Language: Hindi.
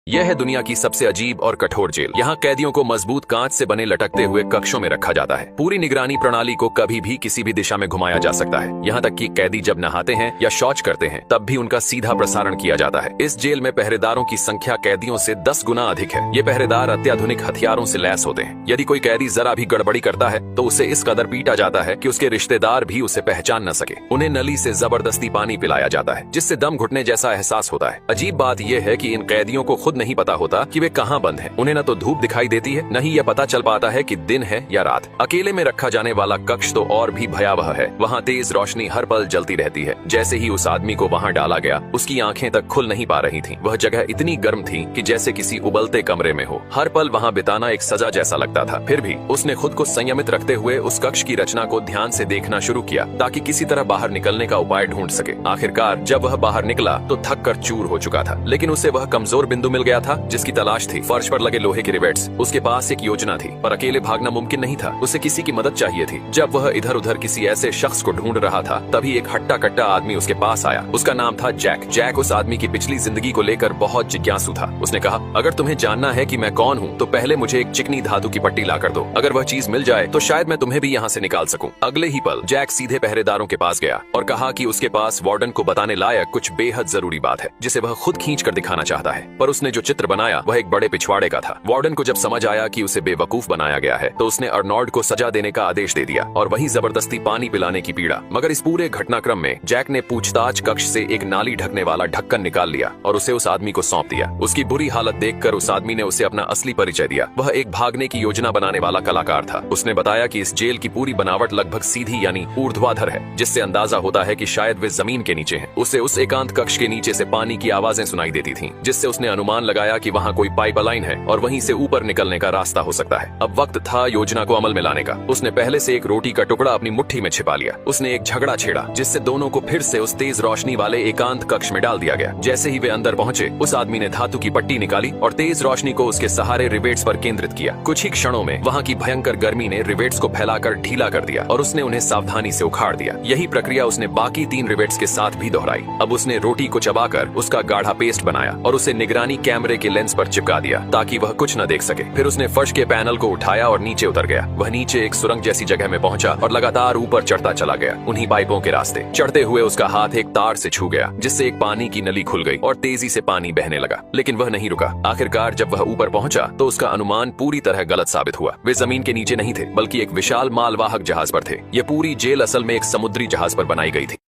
यह है दुनिया की सबसे अजीब और कठोर जेल। यहाँ कैदियों को मजबूत कांच से बने लटकते हुए कक्षों में रखा जाता है। पूरी निगरानी प्रणाली को कभी भी किसी भी दिशा में घुमाया जा सकता है। यहाँ तक कि कैदी जब नहाते हैं या शौच करते हैं तब भी उनका सीधा प्रसारण किया जाता है। इस जेल में पहरेदारों की संख्या कैदियों से 10 गुना अधिक है। ये पहरेदार अत्याधुनिक हथियारों से लैस होते हैं। यदि कोई कैदी जरा भी गड़बड़ी करता है तो उसे इस कदर पीटा जाता है कि उसके रिश्तेदार भी उसे पहचान न सके। उन्हें नली से जबरदस्ती पानी पिलाया जाता है जिससे दम घुटने जैसा एहसास होता है। अजीब बात यह है कि इन कैदियों को खुद नहीं पता होता कि वे कहां बंद हैं। उन्हें न तो धूप दिखाई देती है न ही यह पता चल पाता है कि दिन है या रात। अकेले में रखा जाने वाला कक्ष तो और भी भयावह है। वहाँ तेज रोशनी हर पल जलती रहती है। जैसे ही उस आदमी को वहाँ डाला गया उसकी आंखें तक खुल नहीं पा रही थीं। वह जगह इतनी गर्म थी कि जैसे किसी उबलते कमरे में हो। हर पल वहाँ बिताना एक सजा जैसा लगता था। फिर भी उसने खुद को संयमित रखते हुए उस कक्ष की रचना को ध्यान से देखना शुरू किया ताकि किसी तरह बाहर निकलने का उपाय ढूंढ सके। आखिरकार जब वह बाहर निकला तो थक कर चूर हो चुका था, लेकिन उसे वह कमजोर बिंदु मिल गया था जिसकी तलाश थी। फर्श पर लगे लोहे के रिवेट्स। उसके पास एक योजना थी पर अकेले भागना मुमकिन नहीं था। उसे किसी की मदद चाहिए थी। जब वह इधर उधर किसी ऐसे शख्स को ढूंढ रहा था तभी एक हट्टा कट्टा आदमी उसके पास आया। उसका नाम था जैक। जैक उस आदमी की पिछली जिंदगी को लेकर बहुत जिज्ञासु था। उसने कहा, अगर तुम्हें जानना है कि मैं कौन हूँ तो पहले मुझे एक चिकनी धातु की पट्टी ला कर दो। अगर वह चीज मिल जाए तो शायद मैं तुम्हें भी यहाँ से निकाल सकूं। अगले ही पल जैक सीधे पहरेदारों के पास गया और कहा कि उसके पास वार्डन को बताने लायक कुछ बेहद जरूरी बात है जिसे वह खुद खींच कर दिखाना चाहता है। पर उसने जो चित्र बनाया वह एक बड़े पिछवाड़े का था। वार्डन को जब समझ आया कि उसे बेवकूफ बनाया गया है तो उसने अर्नॉल्ड को सजा देने का आदेश दे दिया और वही जबरदस्ती पानी पिलाने की पीड़ा। मगर इस पूरे घटनाक्रम में जैक ने पूछताछ कक्ष से एक नाली ढकने वाला ढक्कन निकाल लिया और उसे उस आदमी को सौंप दिया। उसकी बुरी हालत देखकर उस आदमी ने उसे अपना असली परिचय दिया। वह एक भागने की योजना बनाने वाला कलाकार था। उसने बताया कि इस जेल की पूरी बनावट लगभग सीधी यानी ऊर्ध्वाधर है, जिससे अंदाजा होता है कि शायद वे जमीन के नीचे हैं। उसे उस एकांत कक्ष के नीचे से पानी की आवाजें सुनाई देती थीं, जिससे उसने अनुमान लगाया कि वहाँ कोई पाइपलाइन है और वहीं से ऊपर निकलने का रास्ता हो सकता है। अब वक्त था योजना को अमल में लाने का। उसने पहले से एक रोटी का टुकड़ा अपनी मुट्ठी में छिपा लिया। उसने एक झगड़ा छेड़ा जिससे दोनों को फिर से उस तेज रोशनी वाले एकांत कक्ष में डाल दिया गया। जैसे ही वे अंदर पहुंचे उस आदमी ने धातु की पट्टी निकाली और तेज रोशनी को उसके सहारे रिवेट्स पर केंद्रित किया। कुछ ही क्षणों में वहाँ की भयंकर गर्मी ने रिवेट्स को फैलाकर ढीला कर दिया और उसने उन्हें सावधानी से उखाड़ दिया। यही प्रक्रिया उसने बाकी 3 रिवेट्स के साथ भी दोहराई। अब उसने रोटी को चबाकर उसका गाढ़ा पेस्ट बनाया और उसे निगरानी कैमरे के लेंस पर चिपका दिया ताकि वह कुछ न देख सके। फिर उसने फर्श के पैनल को उठाया और नीचे उतर गया। वह नीचे एक सुरंग जैसी जगह में पहुंचा और लगातार ऊपर चढ़ता चला गया उन्हीं पाइपों के रास्ते। चढ़ते हुए उसका हाथ एक तार से छू गया जिससे एक पानी की नली खुल गई और तेजी से पानी बहने लगा। लेकिन वह नहीं रुका। आखिरकार जब वह ऊपर पहुंचा तो उसका अनुमान पूरी तरह गलत साबित हुआ। वे जमीन के नीचे नहीं थे बल्कि एक विशाल मालवाहक जहाज पर थे। यह पूरी जेल असल में एक समुद्री जहाज पर बनाई गई थी।